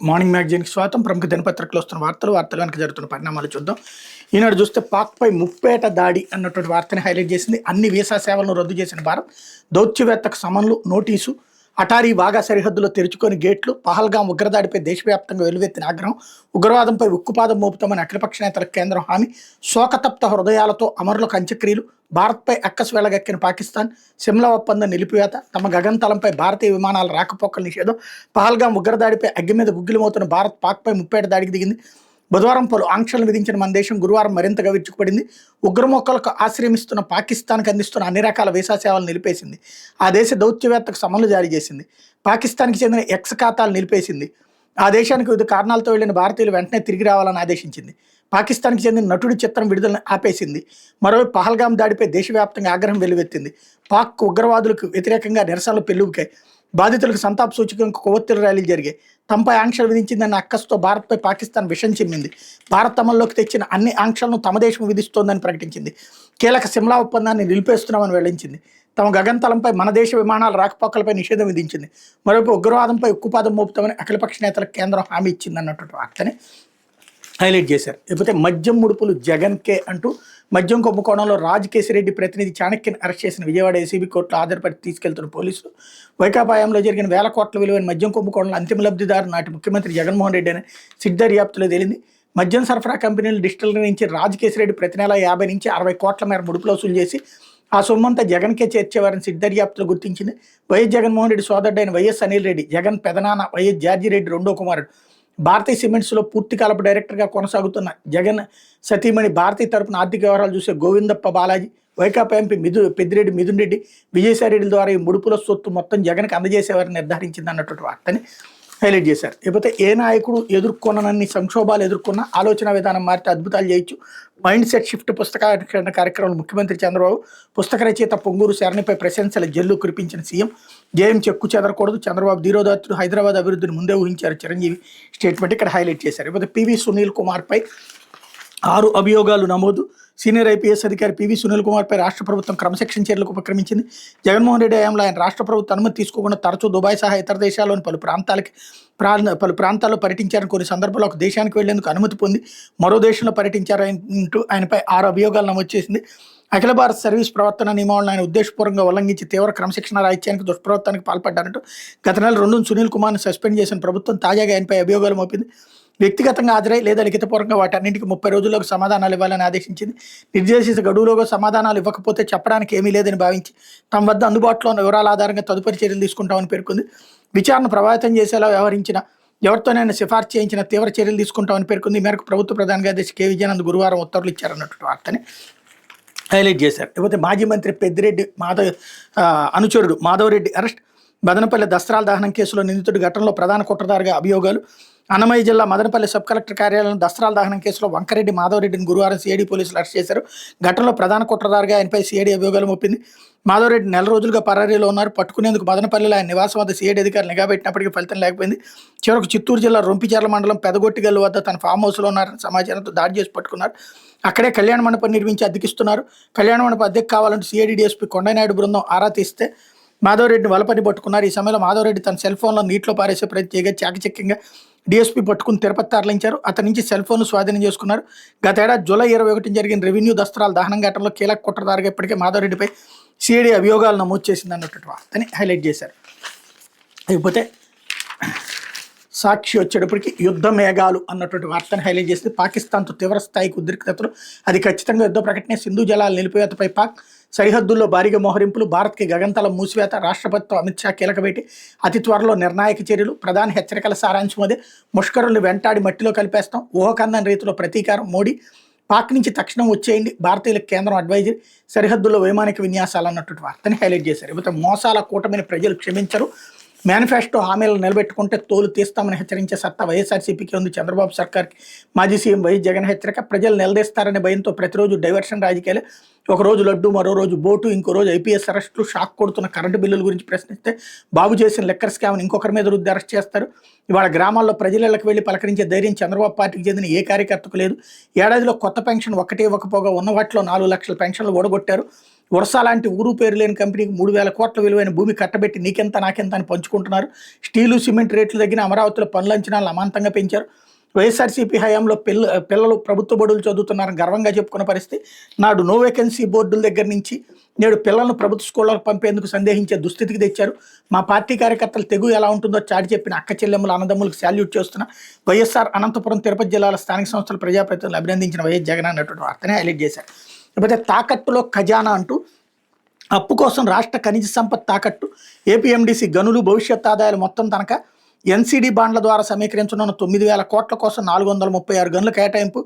Morning మ్యాగజైన్కి స్వాగతం. ప్రముఖ దినపత్రికలు వస్తున్న వార్తలు వెనక జరుగుతున్న పరిణామాలు చూద్దాం. ఈనాడు చూస్తే పాక్పై ముప్పేట దాడి అన్నటువంటి వార్తని హైలైట్ చేసింది. అన్ని వీసా సేవలను రద్దు చేసిన భారత్, దౌత్యవేత్తకు సమన్లు, నోటీసు, అటారీ వాగా సరిహద్దులో తెరుచుకొని గేట్లు, పహల్గాం ఉగ్రదాడిపై దేశవ్యాప్తంగా వెలువెత్తిన ఆగ్రహం, ఉగ్రవాదంపై ఉక్కుపాదం మోపుతామని అఖిలపక్ష నేతలకు కేంద్రం హామీ, శోకతప్త హృదయాలతో అమరులకు అంత్యక్రియలు, భారత్పై అక్కసు వెళ్లగక్కిన పాకిస్తాన్, సిమ్లా ఒప్పందం నిలిపివేత, తమ గగనతలంపై భారతీయ విమానాల రాకపోకల నిషేధం, పహల్గాం ఉగ్రదాడిపై అగ్గి మీద గుగ్గిలమవుతున్న భారత్ పాక్పై ముప్పేట దాడికి దిగింది. బుధవారం పలు ఆంక్షలు విధించిన మన దేశం గురువారం మరింతగా విరుచుకుపడింది. ఉగ్రమొక్కలకు ఆశ్రయమిస్తున్న పాకిస్తాన్కి అందిస్తున్న అన్ని రకాల వీసా సేవలు నిలిపేసింది. ఆ దేశ దౌత్యవేత్తకు సమన్లు జారీ చేసింది. పాకిస్తాన్కి చెందిన ఎక్స్ ఖాతాలు నిలిపేసింది. ఆ దేశానికి వివిధ కారణాలతో వెళ్లిన భారతీయులు వెంటనే తిరిగి రావాలని ఆదేశించింది. పాకిస్తాన్కి చెందిన నటుడి చిత్రం విడుదలను ఆపేసింది. మరోవైపు పహల్గాం దాడిపై దేశవ్యాప్తంగా ఆగ్రహం వెల్లువెత్తింది. పాక్ ఉగ్రవాదులకు వ్యతిరేకంగా నిరసనలు పెల్లుబికాయి. బాధితులకు సంతాప సూచకంగా కొవ్వొత్తుల ర్యాలీలు జరిగాయి. తమపై ఆంక్షలు విధించిందన్న అక్కసుతో భారత్పై పాకిస్తాన్ విషం చిమ్మింది. భారత్ అమల్లోకి తెచ్చిన అన్ని ఆంక్షలను తమ దేశం విధిస్తోందని ప్రకటించింది. కీలక సిమ్లా ఒప్పందాన్ని నిలిపేస్తున్నామని వెల్లడించింది. తమ గగనతలంపై మన దేశ విమానాల రాకపోకలపై నిషేధం విధించింది. మరోవైపు ఉగ్రవాదంపై ఉక్కుపాదం మోపుతామని అఖిలపక్ష నేతలకు కేంద్రం హామీ ఇచ్చింది అన్నటువంటి వార్తని హైలైట్ చేశారు. లేకపోతే మద్యం ముడుపులు జగన్కే అంటూ మద్యం కుంభకోణంలో రాజకేశిరెడ్డి ప్రతినిధి చాణక్యని అరెస్ట్ చేసిన విజయవాడ ఏసీబీ కోర్టులో హాజరుపడి తీసుకెళ్తున్న పోలీసులు, వైకాపాయంలో జరిగిన వేల కోట్ల విలువైన మద్యం కుంభకోణంలో అంతిమ లబ్ధిదారు నాటి ముఖ్యమంత్రి జగన్మోహన్ రెడ్డి అని సిట్ దర్యాప్తులో తేలింది. మద్యం సరఫరా కంపెనీలు డిస్టిలరీ నుంచి రాజకేశిరెడ్డి ప్రతి నెల 50 నుంచి 60 కోట్ల మేర ముడుపులు వసూలు చేసి ఆ సొమ్మంతా జగన్కే చేర్చేవారని సిట్ దర్యాప్తులో గుర్తించింది. వైఎస్ జగన్మోహన్ రెడ్డి సోదరుడైన వైఎస్ అనిల్ రెడ్డి, జగన్ పెదనాన్న వైఎస్ జార్జిరెడ్డి రెండో కుమారుడు, భారతీయ సిమెంట్స్లో పూర్తికాలపు డైరెక్టర్గా కొనసాగుతున్న జగన్ సతీమణి భారతీయ తరపున ఆర్థిక వ్యవహారాలు చూసే గోవిందప్ప బాలాజీ, వైకాపా ఎంపీ పెద్దిరెడ్డి మిథున్ రెడ్డి, విజయసాయిరెడ్డి ద్వారా ఈ ముడుపుల సొత్తు మొత్తం జగన్కి అందజేసేవారని నిర్ధారించింది అన్నటువంటి వార్తని హైలైట్ చేశారు. లేకపోతే ఏ నాయకుడు ఎదుర్కొన్నన్ని సంక్షోభాలు ఎదుర్కొన్న ఆలోచన విధానం మారితే అద్భుతాలు చేయొచ్చు. మైండ్ సెట్ షిఫ్ట్ పుస్తకావిష్కరణ కార్యక్రమంలో ముఖ్యమంత్రి చంద్రబాబు, పుస్తక రచయిత పొంగూరు శరణిపై ప్రశంసల జల్లు కురిపించిన సీఎం, జయం చెక్కు చెదరకూడదు, చంద్రబాబు ధీరోదాత్తుడు, హైదరాబాద్ అభివృద్ధిని ముందే ఊహించారు చిరంజీవి స్టేట్మెంట్ ఇక్కడ హైలైట్ చేశారు. లేకపోతే పివి సునీల్ కుమార్పై 6 అభియోగాలు నమోదు. సీనియర్ ఐపీఎస్ అధికారి పివి సునీల్ కుమార్పై రాష్ట్ర ప్రభుత్వం క్రమశిక్షణ చర్యలకు ఉపక్రమించింది. జగన్మోహన్ రెడ్డి హయాంలో ఆయన రాష్ట్ర ప్రభుత్వం అనుమతి తీసుకోకుండా తరచూ దుబాయ్ సహా ఇతర దేశాల్లోని పలు ప్రాంతాల్లో పర్యటించారని, కొన్ని సందర్భాల్లో ఒక దేశానికి వెళ్లేందుకు అనుమతి పొంది మరో దేశంలో పర్యటించారంటూ ఆయనపై 6 అభియోగాలు నమోదు చేసింది. అఖిల భారత సర్వీస్ ప్రవర్తన నియమాలను ఆయన ఉద్దేశపూర్వకంగా ఉల్లంఘించి తీవ్ర క్రమశిక్షణ రాహిత్యానికి దుష్ప్రవర్తనకు పాల్పడ్డారంటూ గత నెల 2 సునీల్ కుమార్ని సస్పెండ్ చేసిన ప్రభుత్వం తాజాగా ఆయనపై అభియోగాలు మోపింది. వ్యక్తిగతంగా హాజరై లేదా లిఖితపూర్వకంగా వాటన్నింటికి 30 రోజుల్లోకి సమాధానాలు ఇవ్వాలని ఆదేశించింది. నిర్దేశిత గడువులోగా సమాధానాలు ఇవ్వకపోతే చెప్పడానికి ఏమీ లేదని భావించి తమ వద్ద అందుబాటులో ఉన్న వివరాల ఆధారంగా తదుపరి చర్యలు తీసుకుంటామని పేర్కొంది. విచారణ ప్రభావితం చేసేలా వ్యవహరించిన ఎవరితోనైనా సిఫార్సు చేయించిన తీవ్ర చర్యలు తీసుకుంటామని పేర్కొంది. ఈ మేరకు ప్రభుత్వ ప్రధాన కార్యదర్శి కె విజయానంద్ గురువారం ఉత్తర్వులు ఇచ్చారన్నటువంటి వార్తని హైలైట్ చేశారు. లేకపోతే మాజీ మంత్రి పెద్దిరెడ్డి అనుచరుడు మాధవరెడ్డి అరెస్ట్. మదనపల్లి దస్త్రాల దహనం కేసులో నిందితుడి ఘటనలో ప్రధాన కుట్రదారుగా అభియోగాలు. అన్నమయ్య జిల్లా మదనపల్లి సబ్ కలెక్టర్ కార్యాలయం దస్త్రాల దహనం కేసులో వంకరెడ్డి మాధవరెడ్డిని గురువారం సిఐడి పోలీసులు అరెస్ట్ చేశారు. ఘటనలో ప్రధాన కుట్రదారుగా ఆయనపై సిఐడి అభియోగాలు మోపింది. మాధవరెడ్డి నెల రోజులుగా పరారీలో ఉన్నారు. పట్టుకునేందుకు మదనపల్లిలో ఆయన నివాసం వద్ద సిఐడి అధికారులు నిఘా పెట్టినప్పటికీ ఫలితం లేకపోయింది. చివరకు చిత్తూరు జిల్లా రొంపిచెర్ల మండలం పెదగొట్టిగల్లు వద్ద తన ఫామ్ హౌస్లో ఉన్నారని సమాచారంతో దాడి చేసి పట్టుకున్నారు. అక్కడే కళ్యాణ మండపం నిర్మించి అద్దెకిస్తున్నారు. కళ్యాణ మండపం అద్దెకు కావాలంటూ సిఐడి డిఎస్పీ కొండనాయుడు బృందం ఆరా తీస్తే మాధవరెడ్డిని వలపని పట్టుకున్నారు. ఈ సమయంలో మాధవరెడ్డి తన సెల్ ఫోన్లో నీటిలో పారేసే ప్రత్యేక చాకచక్యంగా డిఎస్పీ పట్టుకుని తిరుపతి తరలించారు. అతని నుంచి సెల్ ఫోన్ స్వాధీనం చేసుకున్నారు. గతేడాది జూలై 21 జరిగిన రెవెన్యూ దస్త్రాల దహనం ఘటనలో కీలక కుట్రదారుగా ఇప్పటికే మాధవరెడ్డిపై సిఐడి అభియోగాలు నమోదు చేసింది అన్నటువంటి వార్తని హైలైట్ చేశారు. అయిపోతే సాక్షి వచ్చేటప్పటికి యుద్ధ మేఘాలు అన్నటువంటి వార్తను హైలైట్ చేస్తే పాకిస్తాన్తో తీవ్ర స్థాయికి ఉద్రిక్తతలు, అది ఖచ్చితంగా యుద్ధ ప్రకటనే, సింధు జలాల నిలిపివేతపై పాక్, సరిహద్దుల్లో భారీగా మోహరింపులు, భారత్కి గగనతలం మూసివేత, రాష్ట్రపతితో అమిత్ షా కీలక భేటీ, అతి త్వరలో నిర్ణాయక చర్యలు, ప్రధాని హెచ్చరికల సారాంశం అదే, ముష్కరుల్ని వెంటాడి మట్టిలో కలిపేస్తాం, ఊహకందని రీతిలో ప్రతీకారం మోడీ, పాక్ నుంచి తక్షణం వచ్చేయండి, భారతీయులకు కేంద్రం అడ్వైజరీ, సరిహద్దుల్లో వైమానిక విన్యాసాలు అన్నటువంటి వార్తని హైలైట్ చేశారు. ఇకపోతే మోసాల కూటమిని ప్రజలు క్షమించరు, మేనిఫెస్టో హామీలను నిలబెట్టుకుంటే తోలు తీస్తామని హెచ్చరించే సత్తా వైఎస్ఆర్సీపీకి ఉంది. చంద్రబాబు సర్కార్కి మాజీ సీఎం వైఎస్ జగన్ హెచ్చరిక. ప్రజలు నిలదీస్తారనే భయంతో ప్రతిరోజు డైవర్షన్ రాజకీయాలే. ఒకరోజు లడ్డు, మరో రోజు బోటు, ఇంకో రోజు ఐపీఎస్ అరెస్టులు, షాక్ కొడుతున్న కరెంటు బిల్లుల గురించి ప్రశ్నిస్తే బాబు చేసిన లెక్కర్ స్కామ్ని ఇంకొకరి మీద రుద్ది అరెస్ట్ చేస్తారు. ఇవాళ గ్రామాల్లో ప్రజలకు వెళ్ళి పలకరించే ధైర్యం చంద్రబాబు పార్టీకి చెందిన ఏ కార్యకర్తకు లేదు. ఏడాదిలో కొత్త పెన్షన్ ఒక్కటే ఇవ్వకపోగా ఉన్న వాటిలో 4 లక్షల పెన్షన్లు ఓడగొట్టారు. వర్ష లాంటి ఊరు పేరు లేని కంపెనీకి 3,000 కోట్ల విలువైన భూమి కట్టబెట్టి నీకెంత నాకెంత అని పంచుకుంటున్నారు. స్టీలు సిమెంట్ రేట్లు తగ్గిన అమరావతిలో పనుల అంచనాలు అమాంతంగా పెంచారు. వైఎస్ఆర్సీపీ హయాంలో పిల్లలు ప్రభుత్వ బడులు చదువుతున్నారని గర్వంగా చెప్పుకున్న పరిస్థితి. నాడు నో వేకెన్సీ బోర్డుల దగ్గర నుంచి నేడు పిల్లలను ప్రభుత్వ స్కూళ్ళకు పంపేందుకు సందేహించే దుస్థితికి తెచ్చారు. మా పార్టీ కార్యకర్తలు తెగు ఎలా ఉంటుందో చాటి చెప్పిన అక్క చెల్లెమ్మల అన్నదమ్ములకు శాల్యూట్ చేస్తున్న వైఎస్ఆర్ అనంతపురం తిరుపతి జిల్లాల స్థానిక సంస్థల ప్రజాప్రతినిధులు అభినందించిన వైఎస్ జగన్ అన్నటువంటి వార్తనే హైలైట్ చేశారు. లేకపోతే తాకట్టులో ఖజానా అంటూ అప్పు కోసం రాష్ట్ర ఖనిజ సంపద తాకట్టు, ఏపీఎండీసీ గనులు భవిష్యత్ ఆదాయాలు మొత్తం తనక, ఎన్సీడీ బాండ్ల ద్వారా సమీకరించనున్న 9,000 కోట్ల కోసం 436 గనుల కేటాయింపు,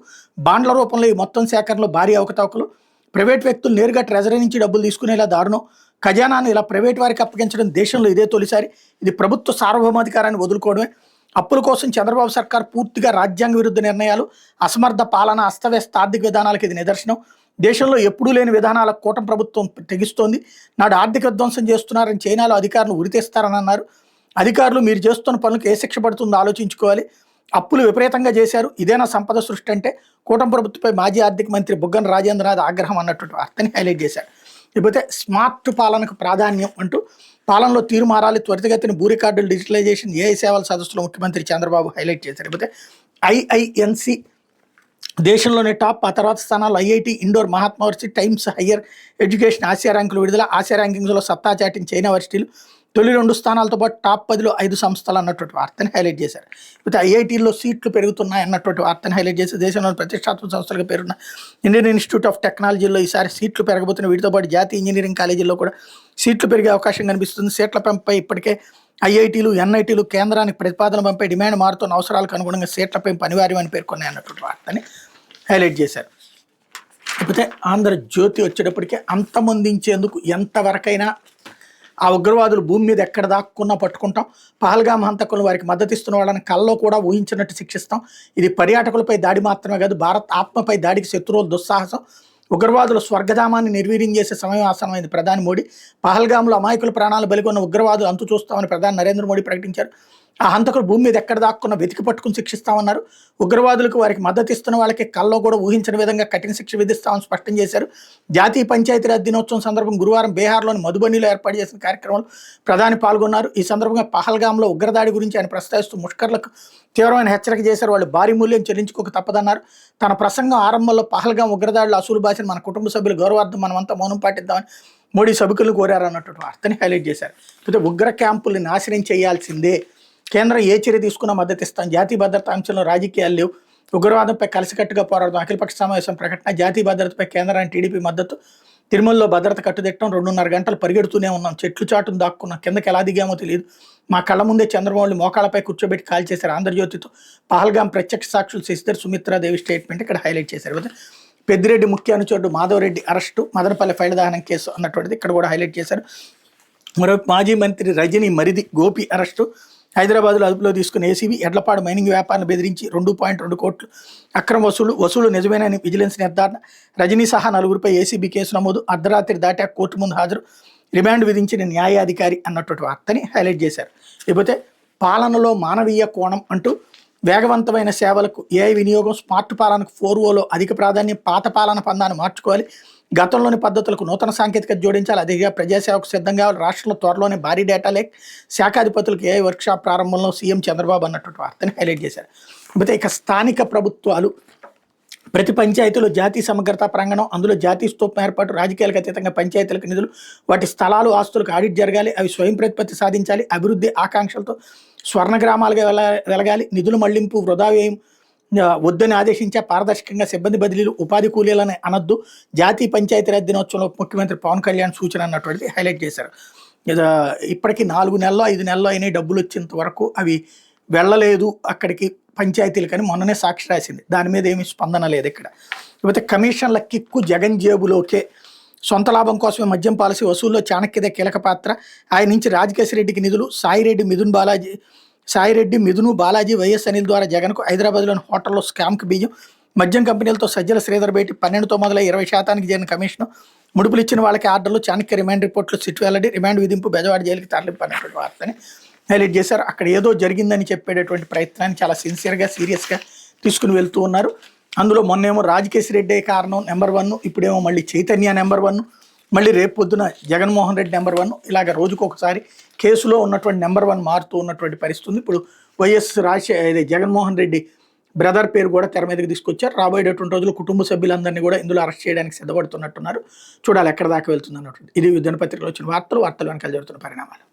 బాండ్ల రూపంలో ఈ మొత్తం సేకరణలో భారీ అవకతవకలు, ప్రైవేట్ వ్యక్తులు నేరుగా ట్రెజరీ నుంచి డబ్బులు తీసుకునేలా దారుణం, ఖజానాను ఇలా ప్రైవేట్ వారికి అప్పగించడం దేశంలో ఇదే తొలిసారి, ఇది ప్రభుత్వ సార్వభౌమాధికారాన్ని వదులుకోవడమే. అప్పుల కోసం చంద్రబాబు సర్కార్ పూర్తిగా రాజ్యాంగ విరుద్ధ నిర్ణయాలు, అసమర్థ పాలన, అస్తవ్యస్త ఆర్థిక విధానాలకు ఇది నిదర్శనం. దేశంలో ఎప్పుడూ లేని విధానాలకు కూటమి ప్రభుత్వం తెగిస్తోంది. నాడు ఆర్థిక విధ్వంసం చేస్తున్నారని చైనాలో అధికారులు ఉరితీస్తారని అన్నారు. అధికారులు మీరు చేస్తున్న పనులకు ఏ శిక్ష పడుతుందో ఆలోచించుకోవాలి. అప్పులు విపరీతంగా చేశారు, ఇదేనా సంపద సృష్టి అంటే కూటమి ప్రభుత్వంపై మాజీ ఆర్థిక మంత్రి బుగ్గన రాజేంద్రనాథ్ ఆగ్రహం అన్నటువంటి వార్తని హైలైట్ చేశారు. లేకపోతే స్మార్ట్ పాలనకు ప్రాధాన్యం అంటూ పాలనలో తీరు మారాలి, త్వరితగతిన భూ రికార్డులు డిజిటలైజేషన్, ఏఐ సేవల సదస్సులో ముఖ్యమంత్రి చంద్రబాబు హైలైట్ చేశారు. లేకపోతే ఐఐఎన్సి దేశంలోనే టాప్, ఆ తర్వాత స్థానాలు IIT, Indore, Mahatma varsity, Times Higher Education Asia ర్యాంకులు విడుదల, ఆసియా ర్యాంకింగ్స్లో సత్తా చాటిన చైనా వర్సిటీలు తొలి 2 స్థానాలతో పాటు టాప్ 10లో 5 సంస్థలు అన్నటువంటి వార్తని హైలైట్ చేశారు. అయితే ఐఐటీల్లో సీట్లు పెరుగుతున్నాయి అన్నటువంటి వార్తని హైలైట్ చేసి దేశంలోని ప్రతిష్టాత్మక సంస్థలుగా పేరున్న ఇండియన్ ఇన్స్టిట్యూట్ ఆఫ్ టెక్నాలజీలో ఈసారి సీట్లు పెరగబోతున్న వీటితో పాటు జాతీయ ఇంజనీరింగ్ కాలేజీల్లో కూడా సీట్లు పెరిగే అవకాశం కనిపిస్తుంది. సీట్ల పెంపుపై ఇప్పటికే ఐఐటీలు, ఎన్ఐటీలు కేంద్రానికి ప్రతిపాదన పంపై డిమాండ్ మారుతున్న అవసరాలకు అనుగుణంగా సీట్ల పెంపు అనివార్యమని పేర్కొన్నాయి అన్నటువంటి వార్తని హైలైట్ చేశారు. లేకపోతే ఆంధ్రజ్యోతి వచ్చేటప్పటికే అంతమొందించేందుకు ఎంతవరకైనా ఆ ఉగ్రవాదులు భూమి మీద ఎక్కడ దాక్కున్నా పట్టుకుంటాం, పహల్గామ్ హంతకులను వారికి మద్దతు ఇస్తున్న వాళ్ళని కల్లో కూడా ఊహించినట్టు శిక్షిస్తాం, ఇది పర్యాటకులపై దాడి మాత్రమే కాదు భారత్ ఆత్మపై దాడికి శత్రువుల దుస్సాహసం, ఉగ్రవాదుల స్వర్గధామాన్ని నిర్వీర్యం చేసే సమయం ఆసనమైంది ప్రధాని మోడీ, పహల్గామ్లో అమాయకుల ప్రాణాలు బలికొన్న ఉగ్రవాదులు అంతు చూస్తామని ప్రధాని నరేంద్ర మోడీ ప్రకటించారు. ఆ హంతకులు భూమి మీద ఎక్కడ దాక్కున్న వెతికి పట్టుకుని శిక్షిస్తామన్నారు. ఉగ్రవాదులకు వారికి మద్దతు ఇస్తున్న వాళ్ళకి కల్లో కూడా ఊహించిన విధంగా కఠిన శిక్ష విధిస్తామని స్పష్టం చేశారు. జాతీయ పంచాయతీరాజ్ దినోత్సవం సందర్భం గురువారం బీహార్లోని మధుబనిలో ఏర్పాటు చేసిన కార్యక్రమంలో ప్రధాని పాల్గొన్నారు. ఈ సందర్భంగా పహల్గామ్లో ఉగ్రదాడి గురించి ఆయన ప్రస్తావిస్తూ ముష్కర్లకు తీవ్రమైన హెచ్చరిక చేశారు. వాళ్ళు భారీ మూల్యం చెల్లించుకోక తప్పదన్నారు. తన ప్రసంగం ఆరంభంలో పహల్గామ్ ఉగ్రదాడులు అసూలు బాసిన మన కుటుంబ సభ్యుల గౌరవార్థం మనమంతా మౌనం పాటిద్దామని మోడీ సభికులను కోరారు అన్నటువంటి వార్తని హైలైట్ చేశారు. అయితే ఉగ్ర క్యాంపుల్ని నాశనం చేయాల్సిందే, కేంద్రం ఏ చర్య తీసుకున్నా మద్దతు ఇస్తాం, జాతీయ భద్రతా అంశంలో రాజకీయాలు లేవు, ఉగ్రవాదంపై కలిసికట్టుగా పోరాడదాం, అఖిలపక్ష సమావేశం ప్రకటన, జాతీయ భద్రతపై కేంద్రానికి టీడీపీ మద్దతు, తిరుమలలో భద్రత కట్టుదిట్టం, 2.5 గంటలు పరిగెడుతూనే ఉన్నాం, చెట్లు చాటును దాక్కున్నాం, కిందకి ఎలా దిగామో తెలియదు, మా కళ్ళ ముందే చంద్రబాబు మోకాళ్ళపై కూర్చోబెట్టి కాల్ చేశారు. ఆంధ్రజ్యోతితో పహల్గామ్ ప్రత్యక్ష సాక్షులు శశిధర్ సుమిత్రాదేవి స్టేట్మెంట్ ఇక్కడ హైలైట్ చేశారు. పెద్దిరెడ్డి ముఖ్య అనుచరుడు మాధవరెడ్డి అరెస్టు, మదనపల్లి ఫైల్ దహనం కేసు అన్నటువంటిది ఇక్కడ కూడా హైలైట్ చేశారు. మరొక మాజీ మంత్రి రజనీ మరిది గోపి అరెస్టు, హైదరాబాద్లో అదుపులో తీసుకున్న ఏసీబీ, ఎడ్లపాడు మైనింగ్ వ్యాపారాన్ని బెదిరించి 2.2 కోట్లు అక్రమ వసూలు నిజమేనని విజిలెన్స్ నిర్ధారణ, రజనీ సహా 4గురిపై ఏసీబీ కేసు నమోదు, అర్ధరాత్రి దాటా కోర్టు ముందు హాజరు, రిమాండ్ విధించిన న్యాయాధికారి అన్నటువంటి వార్తని హైలైట్ చేశారు. లేకపోతే పాలనలో మానవీయ కోణం అంటూ వేగవంతమైన సేవలకు ఏఐ వినియోగం, స్మార్ట్ పాలనకు 4Oలో అధిక ప్రాధాన్యం, పాత పాలన పందాన్ని మార్చుకోవాలి, గతంలోని పద్ధతులకు నూతన సాంకేతికత జోడించాలి, అదేగా ప్రజాసేవకు సిద్ధంగా రాష్ట్రంలో త్వరలోనే భారీ డేటా లేక్, శాఖాధిపతులకు ఏఐ వర్క్షాప్ ప్రారంభంలో సీఎం చంద్రబాబు అన్నటువంటి వార్తని హైలైట్ చేశారు. అయితే ఇక స్థానిక ప్రభుత్వాలు ప్రతి పంచాయతీలో జాతీయ సమగ్రతా ప్రాంగణం, అందులో జాతీయ స్తూపం ఏర్పాటు, రాజకీయాలకు అతీతంగా పంచాయతీలకు నిధులు, వాటి స్థలాలు ఆస్తులకు ఆడిట్ జరగాలి, అవి స్వయం ప్రతిపత్తి సాధించాలి, అభివృద్ధి ఆకాంక్షలతో స్వర్ణ గ్రామాలుగా వెలగాలి, నిధుల మళ్లింపు వృధా వ్యయం వద్దని ఆదేశించే, పారదర్శకంగా సిబ్బంది బదిలీలు, ఉపాధి కూలీలని అనొద్దు, జాతీయ పంచాయతీరాజ్ దినోత్సవంలో ముఖ్యమంత్రి పవన్ కళ్యాణ్ సూచన అన్నటువంటిది హైలైట్ చేశారు. ఇప్పటికీ 4 నెలల్లో 5 నెలల్లో అయినా డబ్బులు వచ్చేంత వరకు అవి వెళ్ళలేదు అక్కడికి పంచాయతీలు, కానీ మొన్ననే సాక్షి రాసింది, దాని మీద ఏమీ స్పందన లేదు ఇక్కడ. లేకపోతే కమిషన్ల కిక్కు జగన్ జేబులోకే, సొంత లాభం కోసమే మద్యం పాలసీ వసూల్లో చాణక్యదే కీలక పాత్ర, ఆయన నుంచి రాజకేశ్ రెడ్డికి నిధులు, సాయిరెడ్డి మిథును బాలాజీ వైఎస్ అనిల్ ద్వారా జగన్కు, హైదరాబాద్లోని హోటల్లో స్కామ్కి బీజం, మద్యం కంపెనీలతో సజ్జల శ్రీధర్ భేటీ, 12తో మొదలై 20% జరిగిన కమిషను, ముడుపులు ఇచ్చిన వాళ్ళకి ఆర్డర్లు, చాణక్య రిమాండ్ రిపోర్ట్లు, సిట్ వెల్లడి, రిమాండ్ విధింపు, బెజవాడ జైలుకి తరలింపు అన్నటువంటి వార్తని హైలైట్ చేశారు. అక్కడ ఏదో జరిగిందని చెప్పేటటువంటి ప్రయత్నాన్ని చాలా సిన్సియర్గా సీరియస్గా తీసుకుని వెళ్తూ ఉన్నారు. అందులో మొన్నేమో రాజకేశ్ రెడ్డే కారణం నెంబర్ 1, ఇప్పుడేమో మళ్ళీ చైతన్య నెంబర్ 1, మళ్ళీ రేపు పొద్దున జగన్మోహన్ రెడ్డి నెంబర్ 1 ఇలాగ రోజుకొకసారి కేసులో ఉన్నటువంటి నెంబర్ 1 మారుతూ ఉన్నటువంటి పరిస్థితి ఉంది. ఇప్పుడు ఇది జగన్మోహన్ రెడ్డి బ్రదర్ పేరు కూడా తెర మీదకి తీసుకొచ్చారు. రాబోయేటటువంటి రోజులు కుటుంబ సభ్యులందరినీ కూడా ఇందులో అరెస్ట్ చేయడానికి సిద్ధపడుతున్నట్టున్నారు. చూడాలి ఎక్కడ దాకా వెళ్తుంది అన్నటువంటి. ఇది దినపత్రికలో వచ్చిన వార్తలు వెనకాల జరుగుతున్న పరిణామాలు.